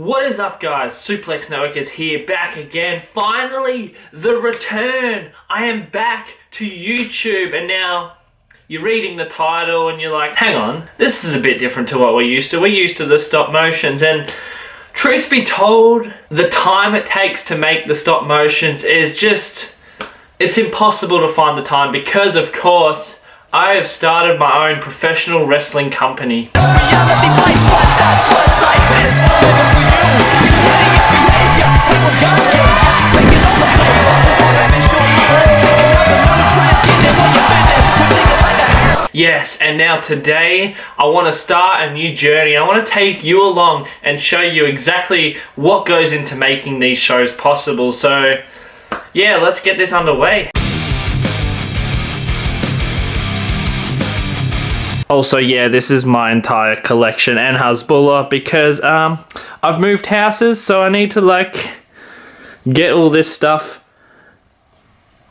What is up, guys? Suplex Network is here, back again. Finally, the return. I am back to YouTube, and now you're reading the title and you're like, hang on, this is a bit different to what we're used to. We're used to the stop motions, and truth be told, the time it takes to make the stop motions is just, it's impossible to find the time because, of course, I have started my own professional wrestling company. Yes, and now today I want to start a new journey. I want to take you along and show you exactly what goes into making these shows possible. So yeah, let's get this underway. Also, yeah, this is my entire collection and Hasbulla because I've moved houses, so I need to get all this stuff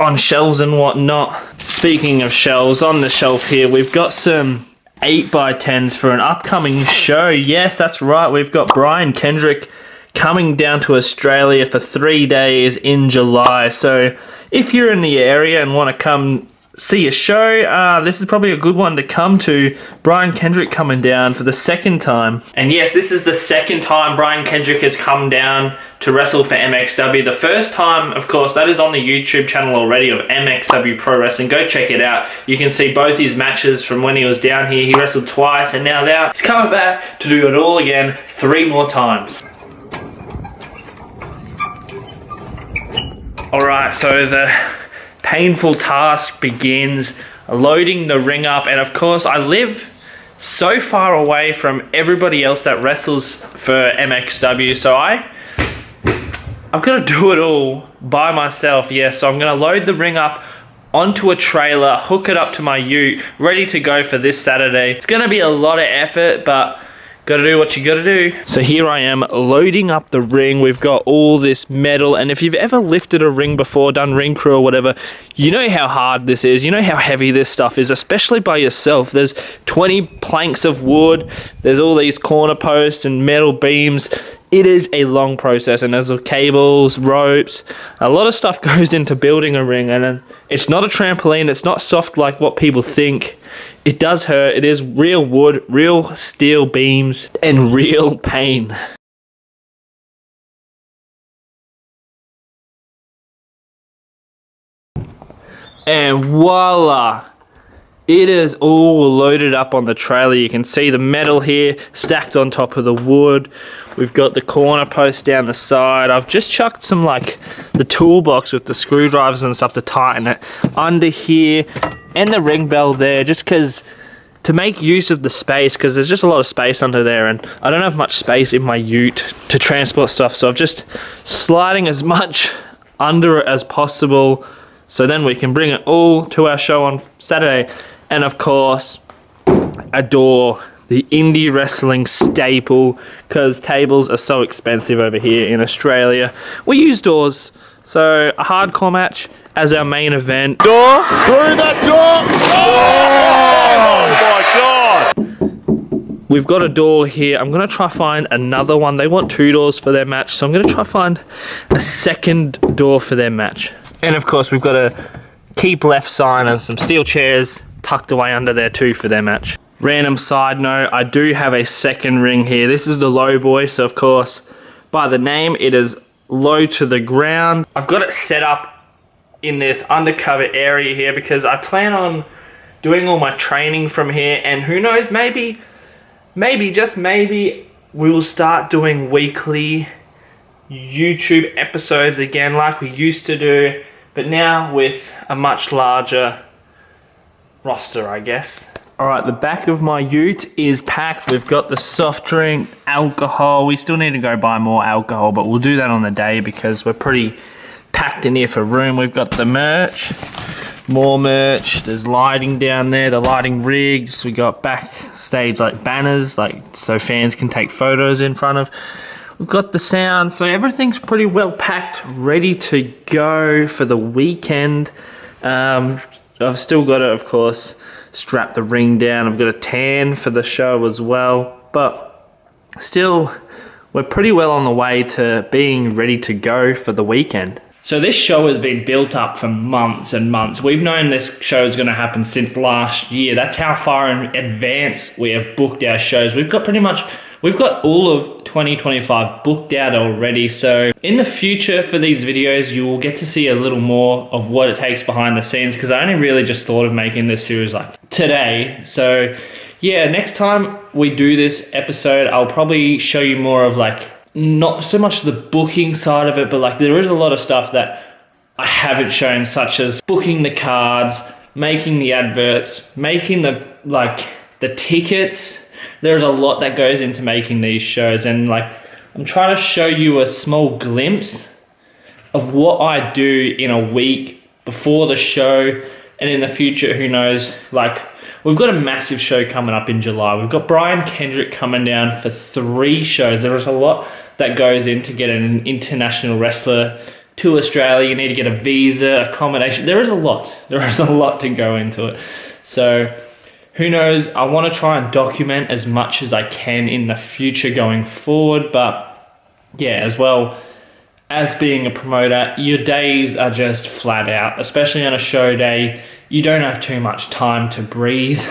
on shelves and whatnot. Speaking of shelves, on the shelf here we've got some 8x10s for an upcoming show. Yes, that's right, we've got Brian Kendrick coming down to Australia for 3 days in July. So if you're in the area and want to come see a show, this is probably a good one to come to. Brian Kendrick coming down for the second time. And yes, this is the second time Brian Kendrick has come down to wrestle for MXW. The first time, of course, that is on the YouTube channel already of MXW Pro Wrestling. Go check it out. You can see both his matches from when he was down here. He wrestled twice, and now he's coming back to do it all again 3 more times. Alright, so the painful task begins, loading the ring up, and of course I live so far away from everybody else that wrestles for MXW, so I've got to do it all by myself. So I'm going to load the ring up onto a trailer, hook it up to my ute, ready to go for this Saturday. It's going to be a lot of effort, but gotta do what you gotta do. So here I am loading up the ring. We've got all this metal, and if you've ever lifted a ring before, done ring crew or whatever, you know how hard this is. You know how heavy this stuff is, especially by yourself. There's 20 planks of wood, there's all these corner posts and metal beams. It is a long process, and there's cables, ropes, a lot of stuff goes into building a ring, and it's not a trampoline, it's not soft like what people think. It does hurt. It is real wood, real steel beams, and real pain. And voila! It is all loaded up on the trailer. You can see the metal here stacked on top of the wood. We've got the corner post down the side. I've just chucked some the toolbox with the screwdrivers and stuff to tighten it under here, and the ring bell there, just because to make use of the space, because there's just a lot of space under there, and I don't have much space in my ute to transport stuff, so I'm just sliding as much under it as possible so then we can bring it all to our show on Saturday. And of course, a door, the indie wrestling staple, because tables are so expensive over here in Australia. We use doors, so a hardcore match as our main event. Door, through that door! Oh my God! We've got a door here. I'm going to try find another one. They want 2 doors for their match, so I'm going to try find a second door for their match. And of course, we've got a keep left sign and some steel chairs tucked away under there too for their match. Random side note, I do have a second ring here. This is the low boy, so of course, by the name, it is low to the ground. I've got it set up in this undercover area here because I plan on doing all my training from here, and who knows, maybe, just maybe, we will start doing weekly YouTube episodes again like we used to do, but now with a much larger roster, I guess. Alright, the back of my ute is packed. We've got the soft drink, alcohol. We still need to go buy more alcohol, but we'll do that on the day because we're pretty packed in here for room. We've got the merch, more merch. There's lighting down there, the lighting rigs. We got backstage banners, so fans can take photos in front of. We've got the sound, so everything's pretty well packed, ready to go for the weekend. I've still got to, of course, strap the ring down. I've got a tan for the show as well, but still, we're pretty well on the way to being ready to go for the weekend. So this show has been built up for months and months. We've known this show is going to happen since last year. That's how far in advance we have booked our shows. We've got all of 2025 booked out already. So in the future for these videos, you will get to see a little more of what it takes behind the scenes, because I only really just thought of making this series like today. So yeah, next time we do this episode, I'll probably show you more of like, not so much the booking side of it, but like there is a lot of stuff that I haven't shown, such as booking the cards, making the adverts, making the tickets. There's a lot that goes into making these shows, and like I'm trying to show you a small glimpse of what I do in a week before the show, and in the future, who knows, like we've got a massive show coming up in July. We've got Brian Kendrick coming down for 3 shows. There is a lot that goes into getting an international wrestler to Australia. You need to get a visa, accommodation. There is a lot. There is a lot to go into it. So who knows? I want to try and document as much as I can in the future going forward. But yeah, as well as being a promoter, your days are just flat out, especially on a show day. You don't have too much time to breathe.